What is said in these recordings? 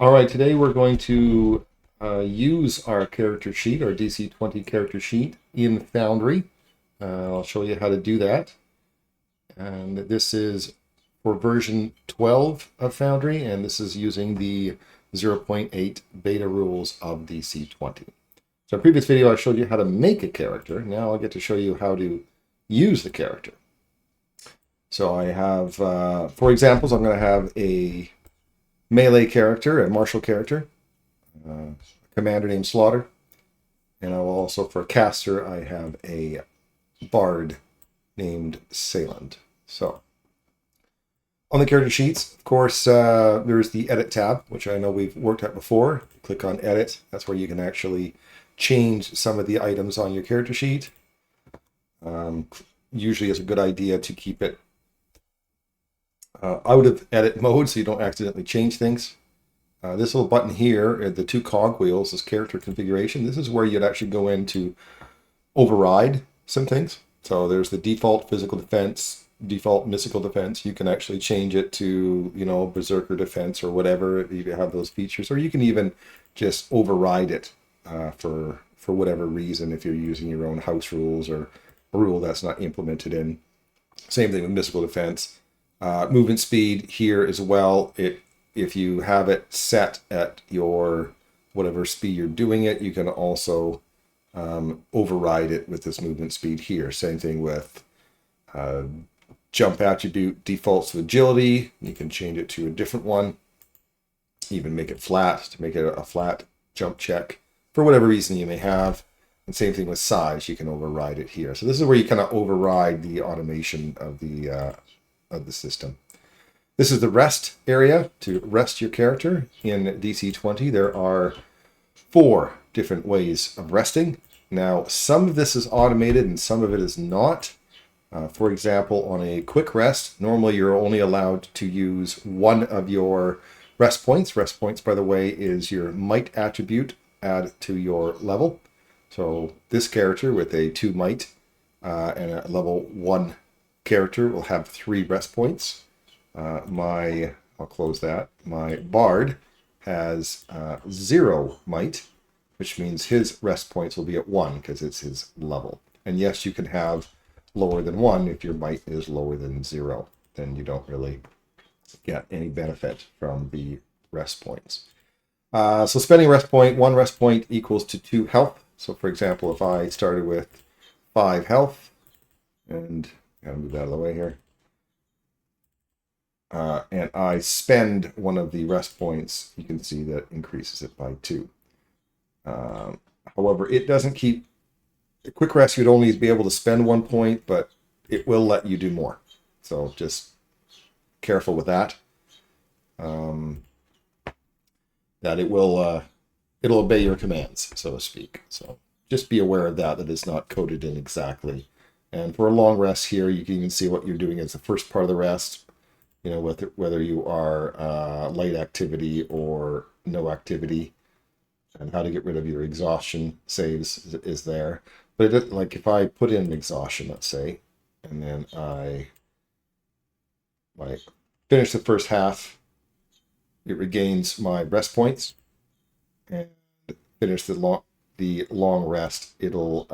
All right, today we're going to use our character sheet, our DC20 character sheet in Foundry. I'll show you how to do that. And this is for version 12 of Foundry, and this is using the 0.8 beta rules of DC20. So in a previous video, I showed you how to make a character. Now I'll get to show you how to use the character. So I have, for examples, I'm going to have a melee character, a martial character, a commander named Slaughter, and I will also, for a caster, I have a bard named Sayland. So on the character sheets, of course, there's the edit tab, which I know we've worked at before. Click on edit. That's where you can actually change some of the items on your character sheet. Usually it's a good idea to keep it out of edit mode so you don't accidentally change things. This little button here, the two cogwheels, is character configuration. This is where you'd actually go in to override some things. So there's the default physical defense, default mystical defense. You can actually change it to, you know, berserker defense or whatever if you have those features, or you can even just override it for whatever reason if you're using your own house rules or a rule that's not implemented in. Same thing with mystical defense. Movement speed here as well. If you have it set at your whatever speed you're doing it, you can also override it with this movement speed here. Same thing with jump attribute defaults to agility. You can change it to a different one. Even make it flat to make it a flat jump check for whatever reason you may have. And same thing with size. You can override it here. So this is where you kind of override the automation of the system. This is the rest area to rest your character in DC20. There are 4 different ways of resting. Now, some of this is automated and some of it is not. For example, on a quick rest, normally you're only allowed to use one of your rest points. Rest points, by the way, is your might attribute add to your level. So this character with a 2 might and a level 1 character will have 3 rest points. I'll close that. My bard has 0 might, which means his rest points will be at 1 because it's his level. And yes, you can have lower than 1 if your might is lower than 0. Then you don't really get any benefit from the rest points. So spending rest point, 1 rest point equals to 2 health. So for example, if I started with 5 health, and gotta move that out of the way here. And I spend one of the rest points, you can see that increases it by 2. However, it doesn't keep... A quick rest, you'd only be able to spend 1 point, but it will let you do more. So just careful with that. That it will... it'll obey your commands, so to speak. So just be aware of that it's not coded in exactly. And for a long rest here, you can even see what you're doing as the first part of the rest. You know, whether you are light activity or no activity, and how to get rid of your exhaustion saves is there. But it, like if I put in exhaustion, let's say, and then I finish the first half, it regains my rest points, and finish the long rest. It'll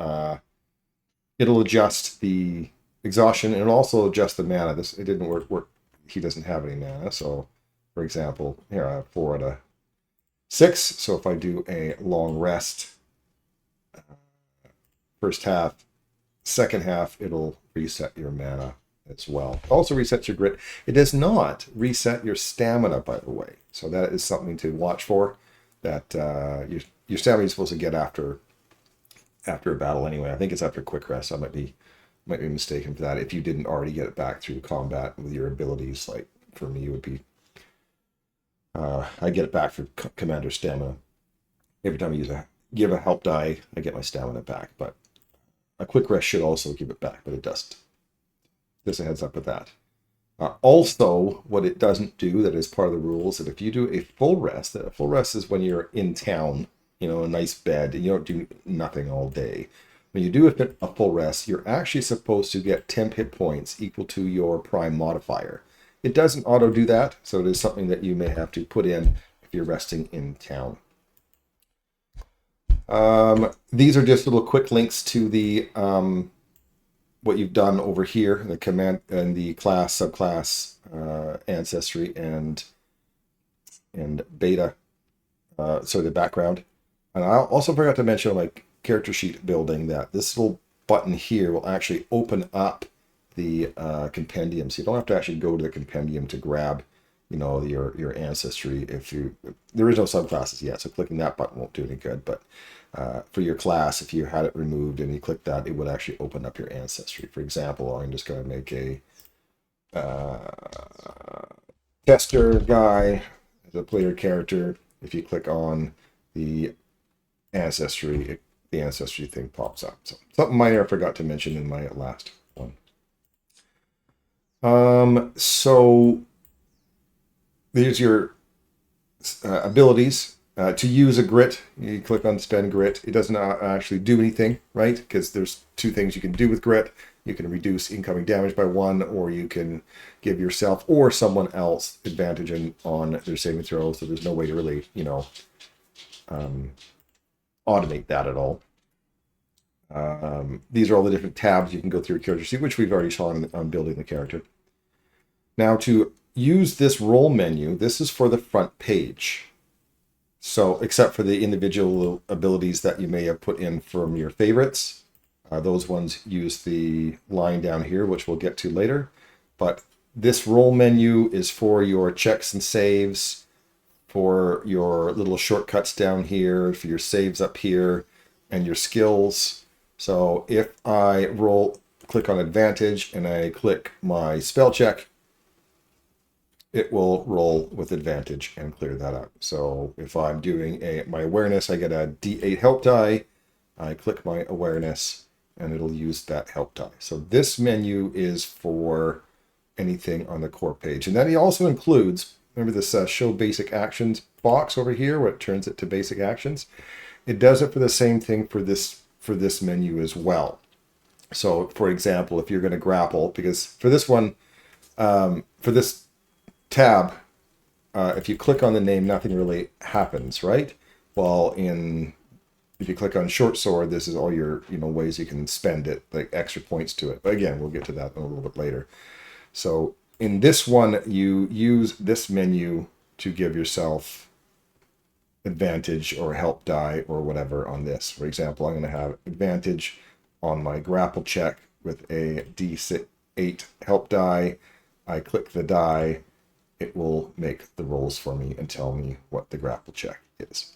adjust the exhaustion and it'll also adjust the mana. It didn't work. He doesn't have any mana. So for example, here I have 4 out of 6. So if I do a long rest, first half, second half, it'll reset your mana as well. It also resets your grit. It does not reset your stamina, by the way. So that is something to watch for. That your stamina is supposed to get after a battle anyway. I think it's after quick rest. I might be mistaken for that if you didn't already get it back through combat with your abilities. Like for me, it would be I get it back for commander stamina. Every time I give a help die, I get my stamina back. But a quick rest should also give it back, but it doesn't. Just a heads up with that. Also, what it doesn't do, that is part of the rules, that if you do a full rest, that a full rest is when you're in town, you know, a nice bed, and you don't do nothing all day. When you do a full rest, you're actually supposed to get 10 hit points equal to your prime modifier. It doesn't auto do that, so it is something that you may have to put in if you're resting in town. These are just little quick links to the what you've done over here, the command and the class, subclass, ancestry, and beta. So the background. And I also forgot to mention, like, character sheet building, that this little button here will actually open up the compendium. So you don't have to actually go to the compendium to grab, you know, your ancestry. There is no subclasses yet, so clicking that button won't do any good. But for your class, if you had it removed and you click that, it would actually open up your ancestry. For example, I'm just going to make a tester guy as a player character. If you click on the ancestry, the ancestry thing pops up. So something minor I forgot to mention in my last one. So there's your abilities. To use a grit, you click on spend grit. It doesn't actually do anything, right? Because there's two things you can do with grit. You can reduce incoming damage by 1, or you can give yourself or someone else advantage on their saving throws. So there's no way to really, you know, automate that at all. These are all the different tabs you can go through your character sheet, which we've already saw on building the character. Now, to use this role menu, this is for the front page. So, except for the individual abilities that you may have put in from your favorites, those ones use the line down here, which we'll get to later. But this role menu is for your checks and saves, for your little shortcuts down here, for your saves up here, and your skills. So if I click on advantage and I click my spell check, it will roll with advantage and clear that up. So if I'm doing my awareness, I get a D8 help die. I click my awareness and it'll use that help die. So this menu is for anything on the core page. And then it also includes, remember this show basic actions box over here, where it turns it to basic actions. It does it for the same thing for this menu as well. So for example, if you're going to grapple, because for this one, for this tab, if you click on the name, nothing really happens, right? Well, if you click on short sword, this is all your ways you can spend it, like extra points to it. But again, we'll get to that a little bit later. So in this one, you use this menu to give yourself advantage or help die or whatever on this. For example, I'm going to have advantage on my grapple check with a D8 help die. I click the die. It will make the rolls for me and tell me what the grapple check is.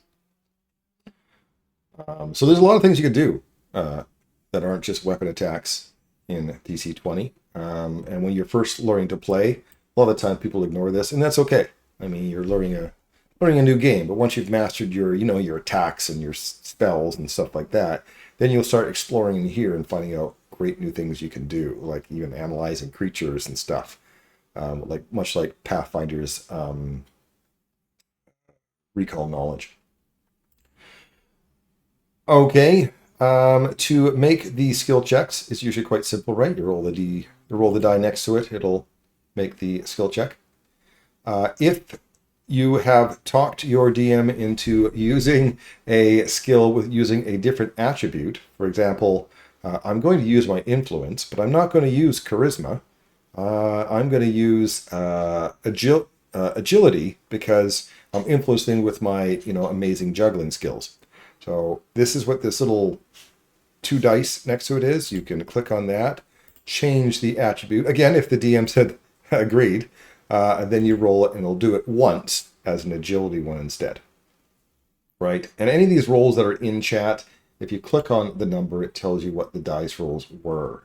So there's a lot of things you could do that aren't just weapon attacks in DC20. And when you're first learning to play, a lot of the time people ignore this, and that's okay. I mean, you're learning a new game, but once you've mastered your attacks and your spells and stuff like that, then you'll start exploring in here and finding out great new things you can do, like even analyzing creatures and stuff. Much like Pathfinder's recall knowledge. Okay, to make the skill checks, it's usually quite simple, right? You roll the die next to it, it'll make the skill check. If you have talked your DM into using a skill with using a different attribute, for example, I'm going to use my influence, but I'm not going to use charisma. I'm going to use agility because I'm influencing with my amazing juggling skills. So this is what this little 2 dice next to it is. You can click on that, change the attribute. Again, if the DM said agreed, and then you roll it and it'll do it once as an agility one instead. Right? And any of these rolls that are in chat, if you click on the number, it tells you what the dice rolls were.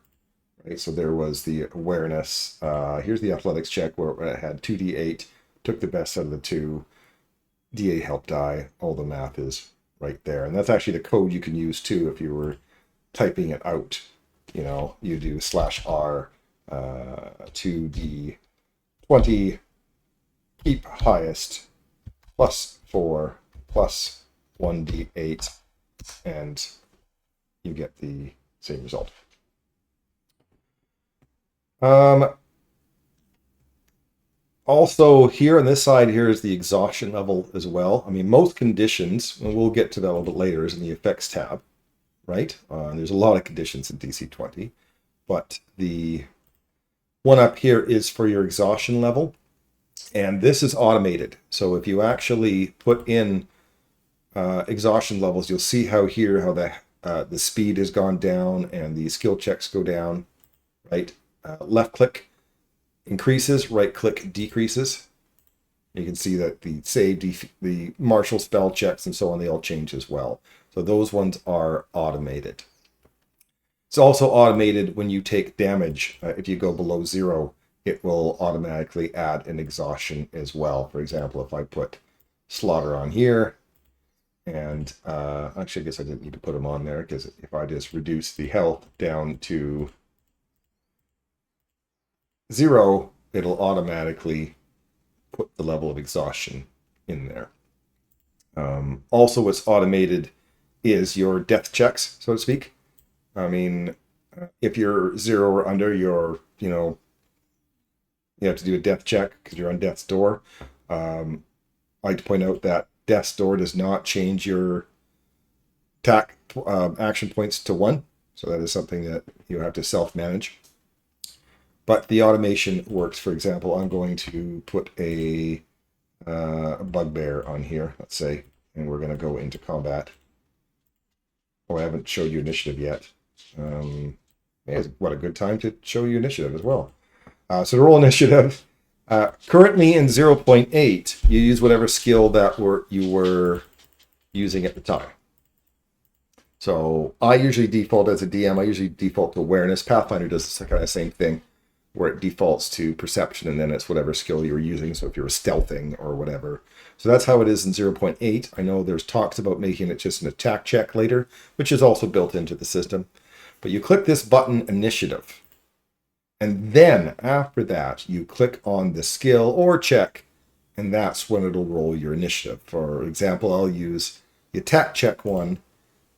Right? So there was the awareness. Here's the athletics check where it had 2d8, took the best out of the 2. D8 help die. All the math is right there. And that's actually the code you can use too if you were typing it out. You do /R 2d20 keep highest +4 +1d8, and you get the same result. Also, here on this side, here is the exhaustion level as well. I mean, most conditions, and we'll get to that a little bit later, is in the effects tab, right? There's a lot of conditions in DC20, but the one up here is for your exhaustion level, and this is automated. So if you actually put in exhaustion levels, you'll see how here, how the speed has gone down and the skill checks go down, right? Left click increases, right click decreases. You can see that the save, the martial spell checks and so on, they all change as well. So those ones are automated. It's also automated when you take damage. If you go below 0, it will automatically add an exhaustion as well. For example, if I put Slaughter on here, and actually I guess I didn't need to put them on there, because if I just reduce the health down to 0, it'll automatically put the level of exhaustion in there. Also, what's automated is your death checks, so to speak. I mean, if you're 0 or under, you have to do a death check because you're on death's door. I like to point out that death's door does not change your attack action points to 1. So that is something that you have to self-manage. But the automation works. For example, I'm going to put a bugbear on here, let's say, and we're going to go into combat. Oh, I haven't showed you initiative yet. What a good time to show you initiative as well. So to roll initiative, currently in 0.8, you use whatever skill that you were using at the time. So I usually default as a DM, I usually default to awareness. Pathfinder does the kind of same thing, where it defaults to perception, and then it's whatever skill you're using. So if you're stealthing or whatever. So that's how it is in 0.8. I know there's talks about making it just an attack check later, which is also built into the system. But you click this button, Initiative. And then after that, you click on the skill or check, and that's when it'll roll your initiative. For example, I'll use the attack check one.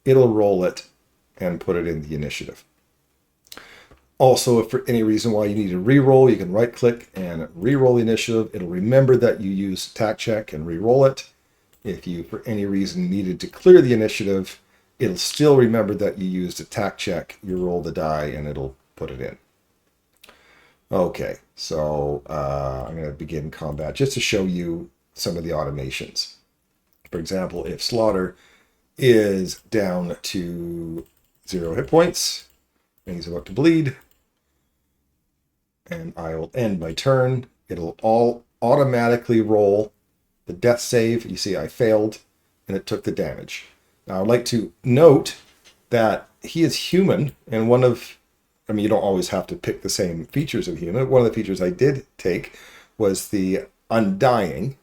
It'll roll it and put it in the initiative. Also, if for any reason why you need to re-roll, you can right-click and re-roll the initiative. It'll remember that you used attack check and re-roll it. If you, for any reason, needed to clear the initiative, it'll still remember that you used attack check. You roll the die, and it'll put it in. Okay, so I'm going to begin combat just to show you some of the automations. For example, if Slaughter is down to 0 hit points, and he's about to bleed, and I will end my turn. It'll all automatically roll the death save. You see I failed, and it took the damage. Now, I'd like to note that he is human, and you don't always have to pick the same features of human. One of the features I did take was the Undying,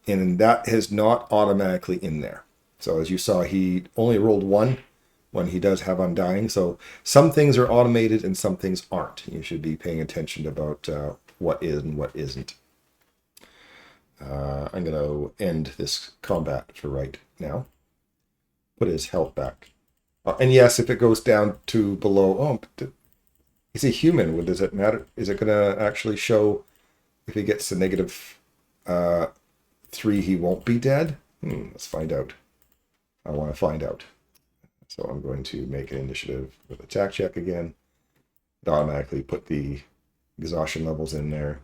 and that is not automatically in there. So as you saw, he only rolled 1 when he does have Undying. So some things are automated and some things aren't. You should be paying attention about what is and what isn't. I'm going to end this combat for right now. Put his health back. And yes, if it goes down to below... he's a human. Does it matter? Is it going to actually show if he gets to -3, he won't be dead? Let's find out. I want to find out. So I'm going to make an initiative with attack check again. It automatically put the exhaustion levels in there.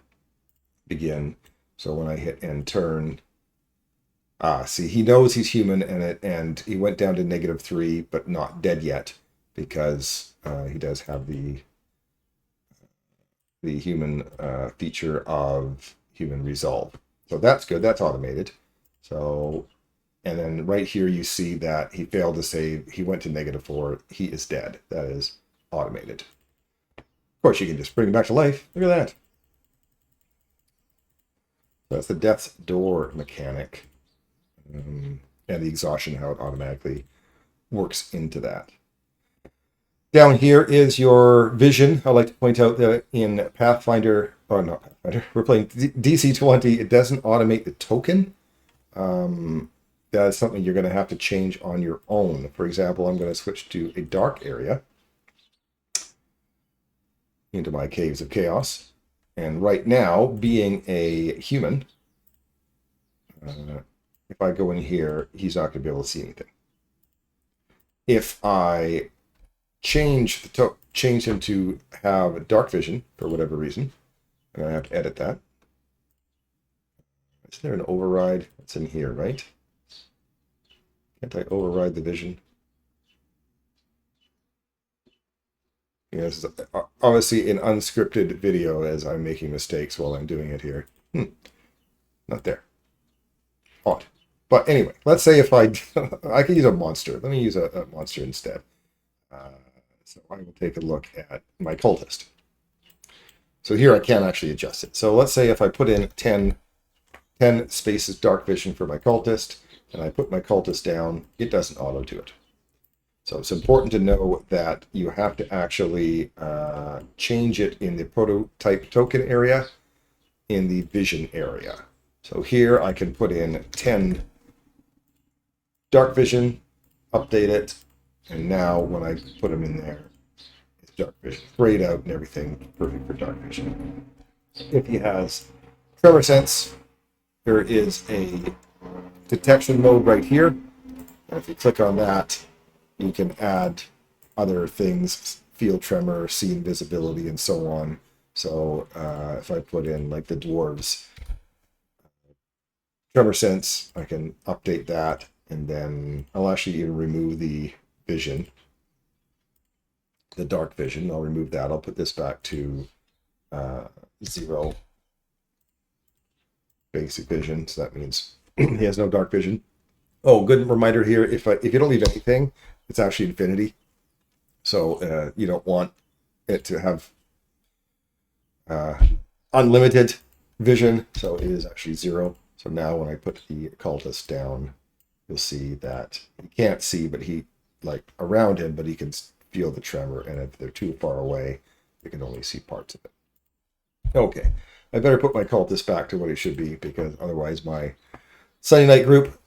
Begin. So when I hit end turn, see, he knows he's human, and he went down to -3, but not dead yet, because he does have the human feature of human resolve. So that's good. That's automated. So, and then right here you see that he failed to save. He went to -4. He is dead. That is automated. Of course, you can just bring him back to life. Look at that. So that's the death's door mechanic. And the exhaustion, how it automatically works into that. Down here is your vision. I'd like to point out that in Pathfinder, or not Pathfinder, we're playing DC20, it doesn't automate the token. That is something you're going to have to change on your own. For example, I'm going to switch to a dark area into my Caves of Chaos. And right now, being a human, if I go in here, he's not going to be able to see anything. If I change him to have dark vision for whatever reason, I'm going to have to edit that. Is there an override? It's in here, right? Can't I override the vision? Yeah, this is obviously an unscripted video as I'm making mistakes while I'm doing it here. Not there. Odd. But anyway, let's say if I could use a monster. Let me use a monster instead. So I will take a look at my cultist. So here I can actually adjust it. So let's say if I put in 10 spaces dark vision for my cultist, and I put my cultist down, it doesn't auto do it. So it's important to know that you have to actually change it in the prototype token area, in the vision area. So here I can put in 10 dark vision, update it, and now when I put them in there, it's dark vision, grayed out and everything, perfect for dark vision. If he has tremor sense, there is a detection mode right here. And if you click on that, you can add other things, field tremor, scene visibility, and so on. So if I put in like the dwarves tremor sense, I can update that, and then I'll actually even remove the vision, the dark vision. I'll remove that. I'll put this back to 0 basic vision. So that means he has no dark vision. Oh, good reminder here. If you don't leave anything, it's actually infinity. So you don't want it to have unlimited vision. So it is actually 0. So now when I put the cultist down, you'll see that he can't see, but he, like around him, but he can feel the tremor. And if they're too far away, you can only see parts of it. Okay, I better put my cultist back to what it should be, because otherwise my Sunday night group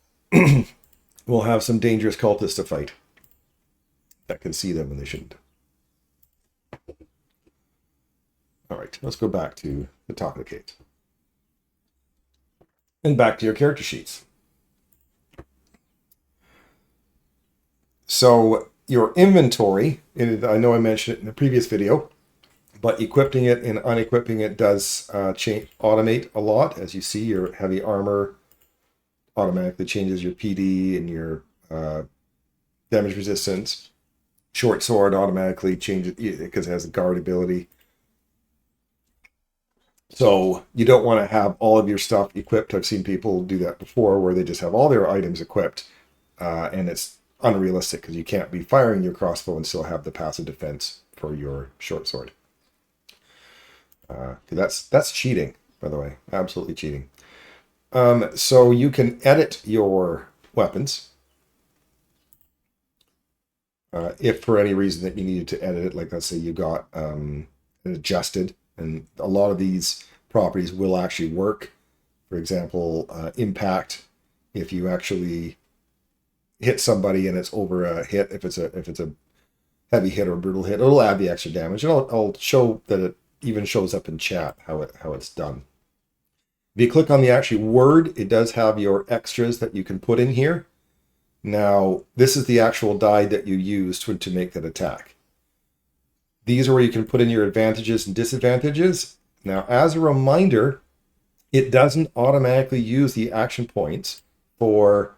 will have some dangerous cultists to fight that can see them when they shouldn't. All right, let's go back to the top of the cave. And back to your character sheets. So your inventory, I know I mentioned it in the previous video, but equipping it and unequipping it does automate a lot. As you see, your heavy armor automatically changes your PD and your damage resistance. Short sword automatically changes because it has a guard ability. So you don't want to have all of your stuff equipped. I've seen people do that before, where they just have all their items equipped, and it's unrealistic because you can't be firing your crossbow and still have the passive defense for your short sword. That's cheating, by the way, absolutely cheating. So you can edit your weapons. If for any reason that you needed to edit it, like let's say you got adjusted, and a lot of these properties will actually work. For example, impact, if you actually hit somebody and it's over a hit, if it's a heavy hit or a brutal hit, it'll add the extra damage. And I'll show that it even shows up in chat how it's done. If you click on the actual word, it does have your extras that you can put in here. Now, this is the actual die that you use to make that attack. These are where you can put in your advantages and disadvantages. Now, as a reminder, it doesn't automatically use the action points for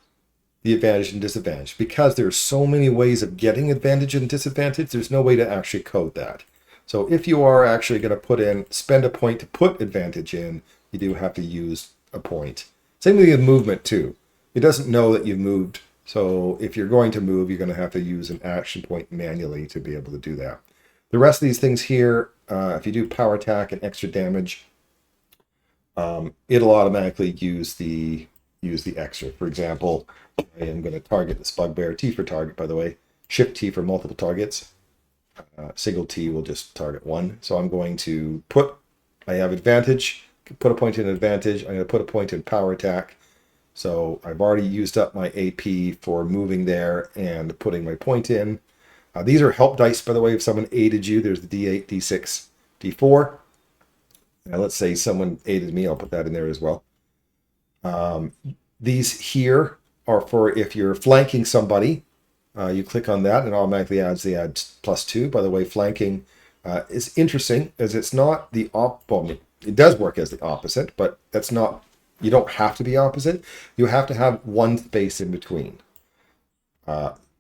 the advantage and disadvantage, because there's so many ways of getting advantage and disadvantage. There's no way to actually code that. So if you are actually going to spend a point to put advantage in, you do have to use a point. Same with movement too. It doesn't know that you've moved. So if you're going to move, you're going to have to use an action point manually to be able to do that. The rest of these things here, if you do power attack and extra damage, it'll automatically use the extra. For example, I am going to target this bugbear. T for target, by the way. Shift T for multiple targets. Single T will just target one. So I'm going to I have advantage, put a point in advantage. I'm going to put a point in power attack. So I've already used up my AP for moving there and putting my point in. These are help dice, by the way, if someone aided you. There's the D8, D6, D4. Now, let's say someone aided me. I'll put that in there as well. These here are for if you're flanking somebody. You click on that and it automatically adds the add +2. By the way, flanking is interesting as it's not the well, it does work as the opposite, but that's not, you don't have to be opposite. You have to have one space in between.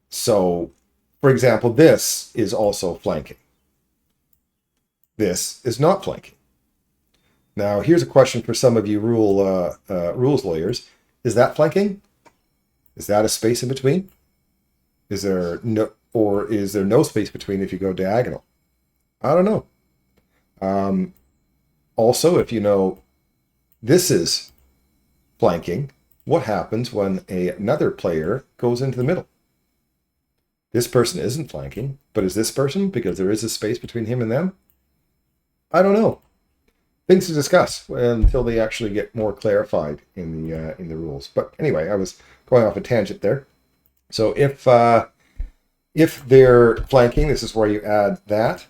So, for example, this is also flanking. This is not flanking. Now, here's a question for some of you rules lawyers. Is that flanking? Is that a space in between? Is there no space between if you go diagonal? I don't know. Also, if you know this is flanking, what happens when another player goes into the middle? This person isn't flanking, but is this person, because there is a space between him and them? I don't know. Things to discuss until they actually get more clarified in the rules. But anyway, I was going off a tangent there. So if they're flanking, this is where you add that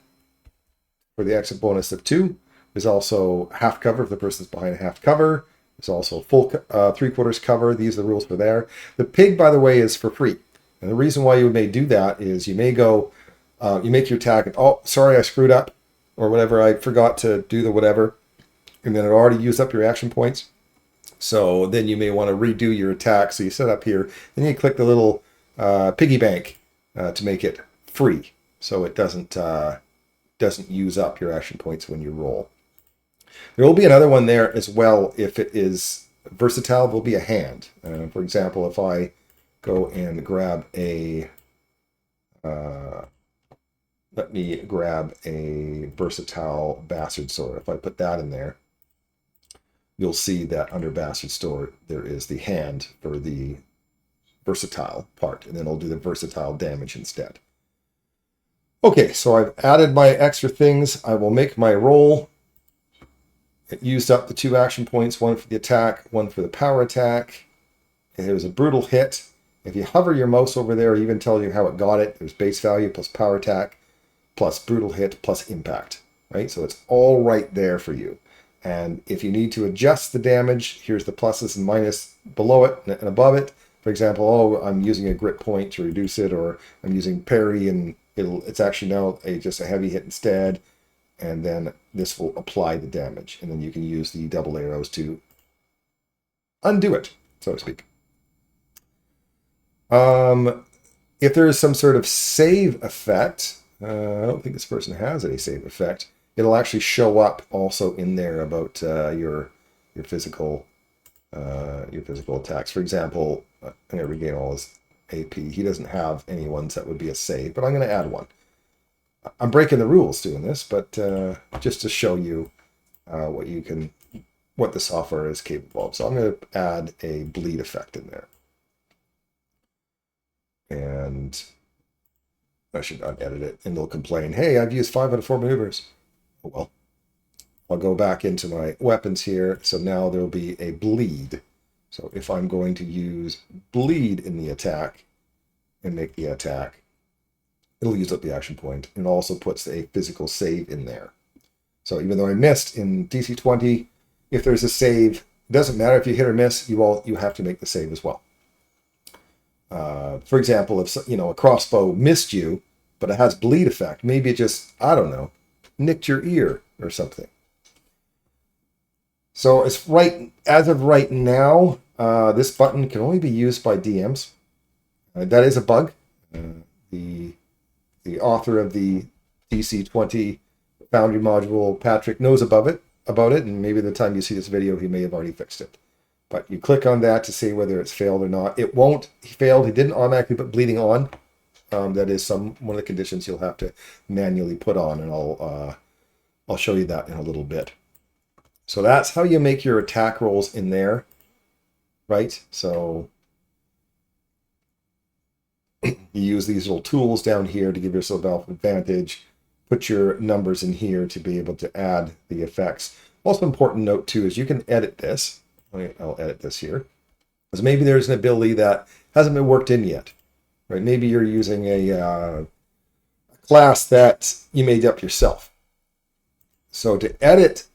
for the exit bonus of 2. There's also half cover if the person's behind a half cover. There's also full 3/4 cover. These are the rules for there. The pig, by the way, is for free. And the reason why you may do that is you may go, you make your attack, and oh, sorry, I screwed up, or whatever, I forgot to do the whatever, and then it already used up your action points. So then you may want to redo your attack. So you set up here, then you click the little piggy bank to make it free, so it doesn't use up your action points when you roll. There will be another one there as well. If it is versatile, there'll be a hand. For example, if I go and grab a, let me grab a versatile bastard sword. If I put that in there, you'll see that under bastard sword, there is the hand for the versatile part, and then I'll do the versatile damage instead. Okay, so I've added my extra things. I will make my roll. It used up the 2 action points, one for the attack, one for the power attack. And it was a brutal hit. If you hover your mouse over there, it even tells you how it got it. There's base value plus power attack plus brutal hit plus impact, right? So it's all right there for you. And if you need to adjust the damage, here's the pluses and minus below it and above it. For example, oh, I'm using a grit point to reduce it, or I'm using parry and it's actually now just a heavy hit instead. And then this will apply the damage. And then you can use the double arrows to undo it, so to speak. If there is some sort of save effect, I don't think this person has any save effect. It'll actually show up also in there about your physical attacks. For example, I'm going to regain all his AP. He doesn't have any ones that would be a save, but I'm going to add one. I'm breaking the rules doing this, but just to show you what the software is capable of. So I'm going to add a bleed effect in there. And I should unedit it, and they'll complain, hey, I've used 5 out of 4 maneuvers. Oh, well. I'll go back into my weapons here. So now there'll be a bleed. So if I'm going to use bleed in the attack and make the attack, it'll use up the action point, and also puts a physical save in there. So even though I missed in DC20, if there's a save, it doesn't matter if you hit or miss, you have to make the save as well. For example, if a crossbow missed you, but it has bleed effect, maybe it just, I don't know, nicked your ear or something. So as of right now, this button can only be used by DMs. That is a bug. The author of the DC20 Foundry module, Patrick, knows about it, and maybe the time you see this video, he may have already fixed it. But you click on that to see whether it's failed or not. It won't. He failed. He didn't automatically put bleeding on. That is one of the conditions you'll have to manually put on, and I'll show you that in a little bit. So that's how you make your attack rolls in there, right? So you use these little tools down here to give yourself an advantage. Put your numbers in here to be able to add the effects. Also important note too is you can edit this. I'll edit this here. Because maybe there's an ability that hasn't been worked in yet, right? Maybe you're using a class that you made up yourself. So to edit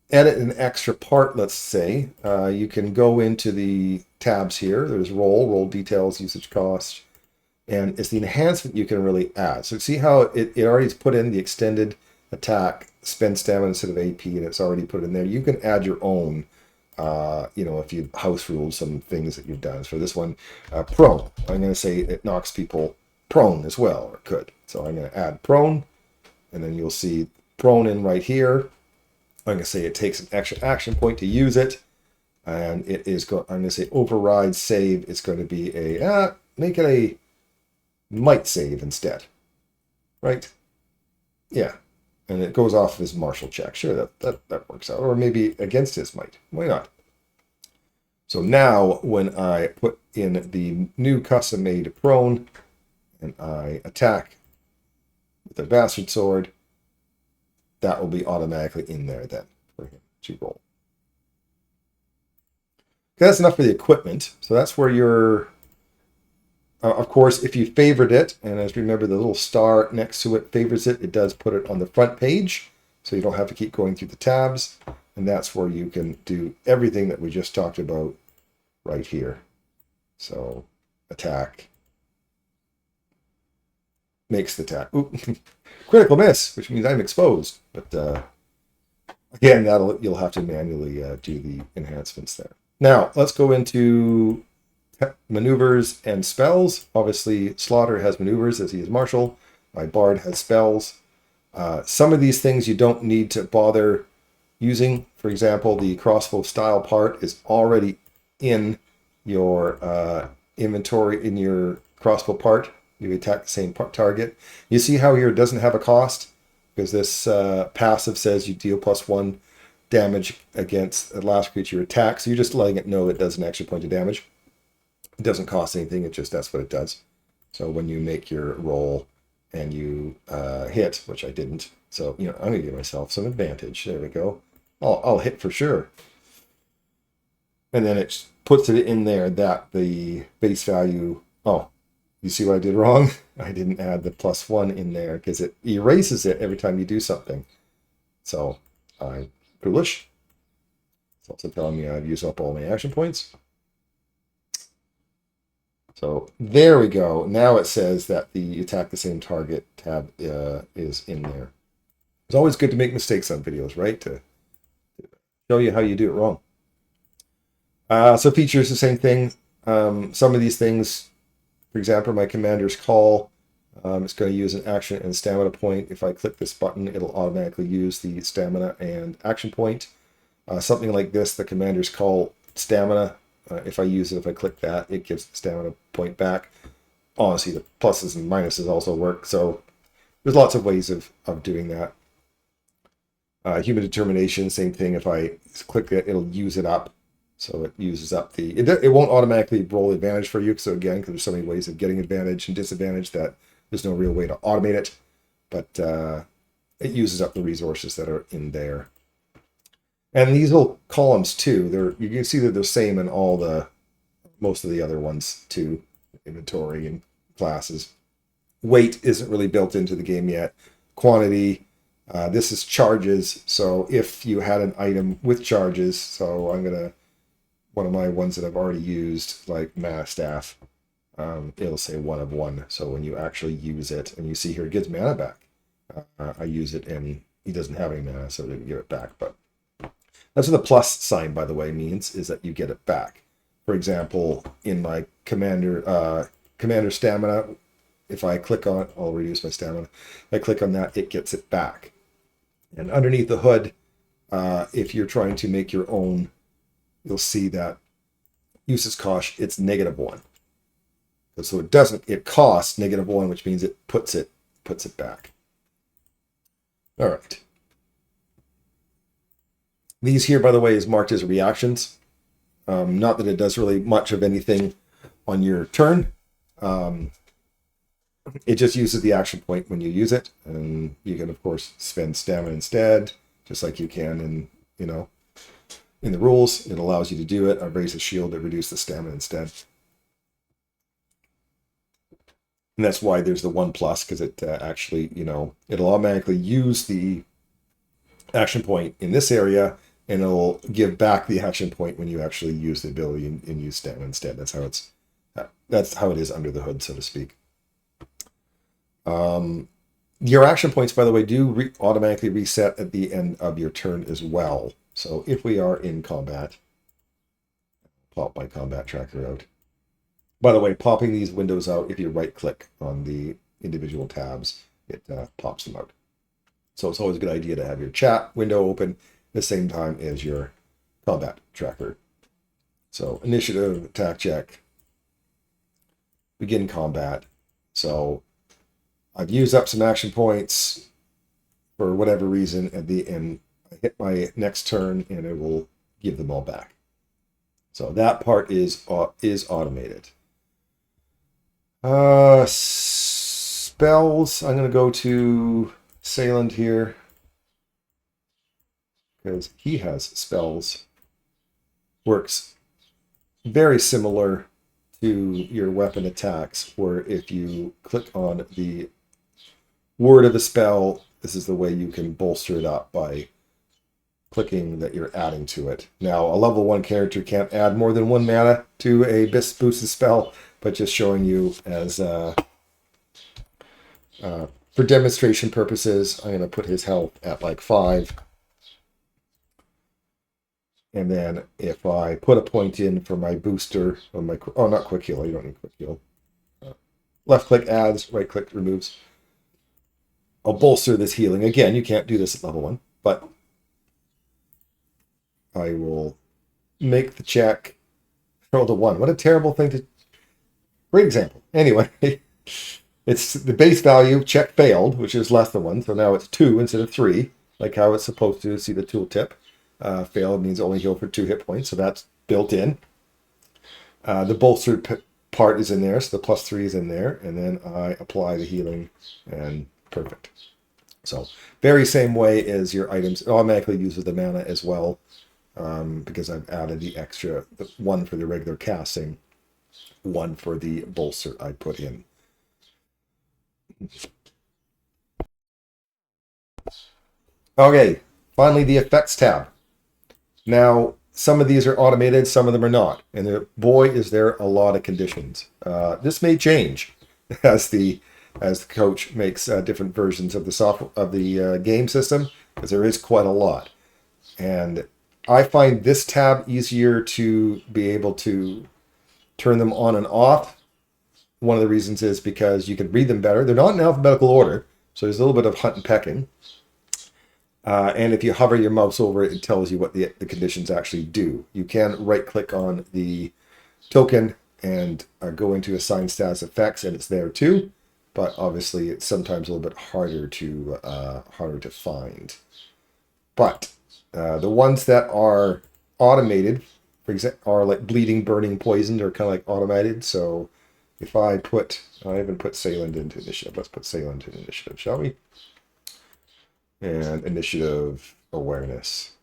edit an extra part, let's say, you can go into the tabs here. There's roll details, usage cost, and it's the enhancement you can really add. So see how it already put in the extended attack, spend stamina instead of AP, and it's already put in there. You can add your own, if you house ruled some things that you've done. So for this one, prone, I'm going to say it knocks people prone as well, or could. So I'm going to add prone, and then you'll see prone in right here. I'm going to say it takes an extra action point to use it, and it is I'm going to say override save. It's going to be make it a might save instead, right? Yeah, and it goes off of his martial check. Sure, that works out, or maybe against his might. Why not? So now when I put in the new custom made prone and I attack with the bastard sword, that will be automatically in there then for him to roll. Okay, that's enough for the equipment. So that's where you're, of course, if you favored it, and as remember the little star next to it favors it, it does put it on the front page, so you don't have to keep going through the tabs. And that's where you can do everything that we just talked about right here. So attack, makes the attack. Oop. Critical miss, which means I'm exposed. But again, you'll have to manually do the enhancements there. Now, let's go into maneuvers and spells. Obviously, Slaughter has maneuvers as he is martial. My Bard has spells. Some of these things you don't need to bother using. For example, the crossbow style part is already in your inventory, in your crossbow part. You attack the same target. You see how here it doesn't have a cost? Because this passive says you deal +1 damage against the last creature you attack. So you're just letting it know it does an extra point of damage. It doesn't cost anything. It just, that's what it does. So when you make your roll and you hit, which I didn't. So, I'm going to give myself some advantage. There we go. I'll hit for sure. And then it puts it in there that the base value, you see what I did wrong? I didn't add the +1 in there because it erases it every time you do something. So I'm foolish. It's also telling me I've used up all my action points. So there we go. Now it says that the attack the same target tab is in there. It's always good to make mistakes on videos, right? To show you how you do it wrong. So features the same thing. Some of these things, for example, my commander's call, it's going to use an action and stamina point. If I click this button, it'll automatically use the stamina and action point. Something like this, the commander's call stamina. If I use it, if I click that, it gives the stamina point back. Honestly, the pluses and minuses also work. So there's lots of ways of doing that. Human determination, same thing. If I click it, it'll use it up. So it uses up it won't automatically roll advantage for you. So again, because there's so many ways of getting advantage and disadvantage that there's no real way to automate it. But it uses up the resources that are in there. And these little columns too, you can see that they're the same in most of the other ones too. Inventory and classes. Weight isn't really built into the game yet. Quantity. This is charges. So if you had an item with charges, so one of my ones that I've already used, like Mana Staff, it'll say 1 of 1. So when you actually use it, and you see here it gives mana back. I use it and he doesn't have any mana, so they give it back. But that's what the plus sign, by the way, means, is that you get it back. For example, in my commander stamina, if I click on, I'll reduce my stamina. If I click on that, it gets it back. And underneath the hood, if you're trying to make your own, you'll see that uses cost, it's -1. So it costs -1, which means it puts it back. All right. These here, by the way, is marked as reactions. Not that it does really much of anything on your turn. It just uses the action point when you use it. And you can, of course, spend stamina instead, just like you can in the rules. It allows you to do it. I raise a shield to reduce the stamina instead. And that's why there's the 1+, because it actually, it'll automatically use the action point in this area and it'll give back the action point when you actually use the ability and use stamina instead. That's how it is under the hood, so to speak. Your action points, by the way, do automatically reset at the end of your turn as well. So if we are in combat, pop my combat tracker out. By the way, popping these windows out, if you right-click on the individual tabs, it pops them out. So it's always a good idea to have your chat window open at the same time as your combat tracker. So initiative, attack check, begin combat. So I've used up some action points for whatever reason at the end. I hit my next turn and it will give them all back. So that part is automated. Spells, I'm going to go to Assailant here because he has spells. Works very similar to your weapon attacks, where if you click on the word of the spell, this is the way you can bolster it up by clicking that you're adding to it. Now, a level 1 character can't add more than 1 mana to a boosted spell, but just showing you as for demonstration purposes, I'm going to put his health at like 5. And then if I put a point in for my booster, or my, oh, not quick heal, you don't need quick heal. Left click adds, right click removes. I'll bolster this healing. Again, you can't do this at level 1, but I will make the check. Roll to 1. What a terrible thing to... Great example. Anyway, it's the base value, check failed, which is less than 1. So now it's 2 instead of 3, like how it's supposed to. See the tooltip. Failed means only heal for 2 hit points, so that's built in. The bolstered part is in there, so the +3 is in there, and then I apply the healing, and perfect. So very same way as your items. It automatically uses the mana as well, because I've added the extra, 1 for the regular casting, 1 for the bolster I put in. Okay, finally the effects tab. Now, some of these are automated, some of them are not. And boy, is there a lot of conditions. This may change as the coach makes different versions of the game system, because there is quite a lot. And I find this tab easier to be able to turn them on and off. One of the reasons is because you can read them better. They're not in alphabetical order, so there's a little bit of hunt and pecking. And if you hover your mouse over it, it tells you what the conditions actually do. You can right-click on the token and go into Assign Status Effects, and it's there too. But obviously, it's sometimes a little bit harder to find. But the ones that are automated, for example, are like bleeding, burning, poisoned, are kind of like automated. So if I haven't put Assailant into initiative. Let's put Assailant into initiative, shall we? And initiative awareness.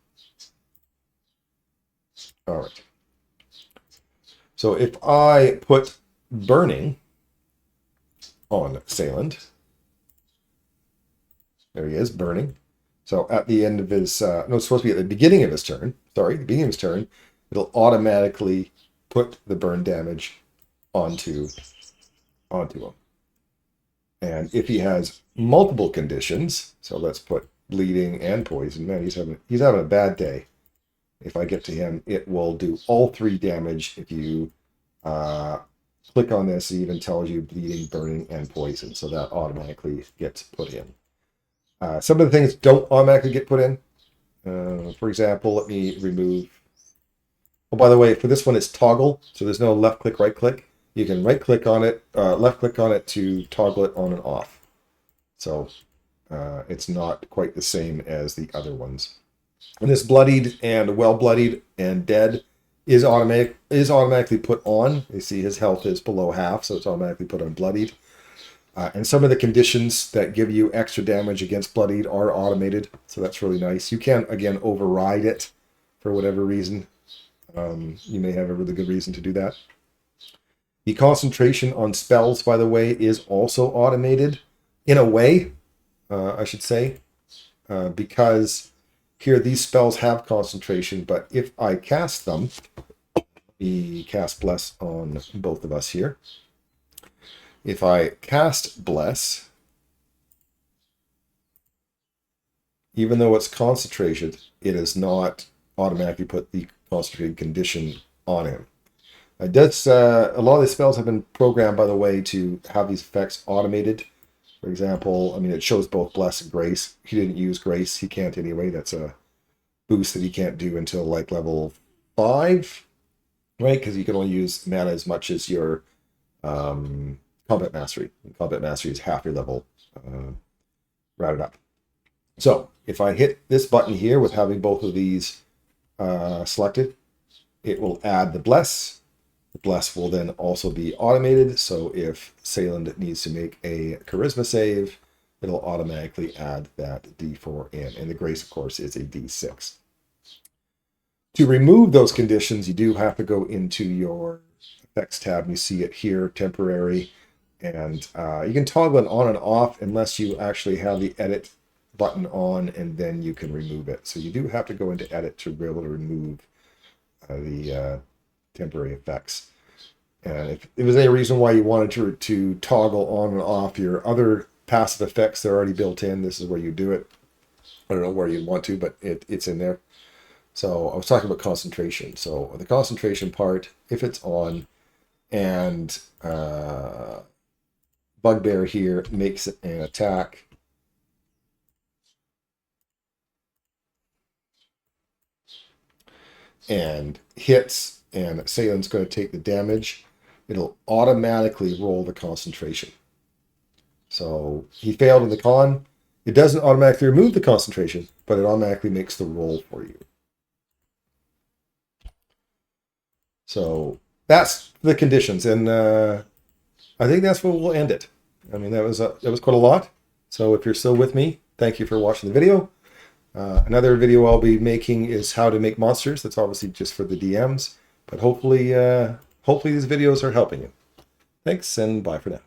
All right. So if I put burning on Assailant, there he is, burning. So at the end of his, no, it's supposed to be at the beginning of his turn. Sorry, the beginning of his turn, it'll automatically put the burn damage onto him. And if he has multiple conditions, so let's put bleeding and poison. Man, he's having a bad day. If I get to him, it will do all 3 damage. If you click on this, it even tells you bleeding, burning, and poison. So that automatically gets put in. Some of the things don't automatically get put in. For example, let me remove... Oh, by the way, for this one, it's toggle. So there's no left click, right click. You can right click on it, left click on it to toggle it on and off. So it's not quite the same as the other ones. And this bloodied and well-bloodied and dead is automatically put on. You see his health is below half, so it's automatically put on bloodied. And some of the conditions that give you extra damage against bloodied are automated, so that's really nice. You can, again, override it for whatever reason. You may have a really good reason to do that. The concentration on spells, by the way, is also automated in a way, I should say, because Here, these spells have concentration, but if I cast them, we cast Bless on both of us here. If I cast Bless, even though it's concentrated, it does not automatically put the concentrated condition on him. A lot of these spells have been programmed, by the way, to have these effects automated. For example, I mean, it shows both Bless and Grace. He didn't use Grace. He can't anyway. That's a boost that he can't do until like level 5, right? Because you can only use mana as much as your Combat Mastery. Combat Mastery is half your level rounded up. So if I hit this button here with having both of these selected, it will add the Bless. The Bless will then also be automated. So if Sayland needs to make a Charisma save, it'll automatically add that D4 in. And the Grace, of course, is a D6. To remove those conditions, you do have to go into your effects tab. You see it here, temporary. And you can toggle it on and off unless you actually have the edit button on, and then you can remove it. So you do have to go into edit to be able to remove the temporary effects. And if there was any reason why you wanted to toggle on and off your other passive effects that are already built in, this is where you do it. I don't know where you'd want to, but it's in there. So I was talking about concentration. So the concentration part, if it's on, and Bugbear here makes an attack, and hits, and Sayland's going to take the damage, it'll automatically roll the concentration. So he failed in the con. It doesn't automatically remove the concentration, but it automatically makes the roll for you. So that's the conditions, and I think that's where we'll end it. I mean, that was quite a lot. So if you're still with me, thank you for watching the video. Another video I'll be making is how to make monsters. That's obviously just for the DMs, but hopefully these videos are helping you. Thanks, and bye for now.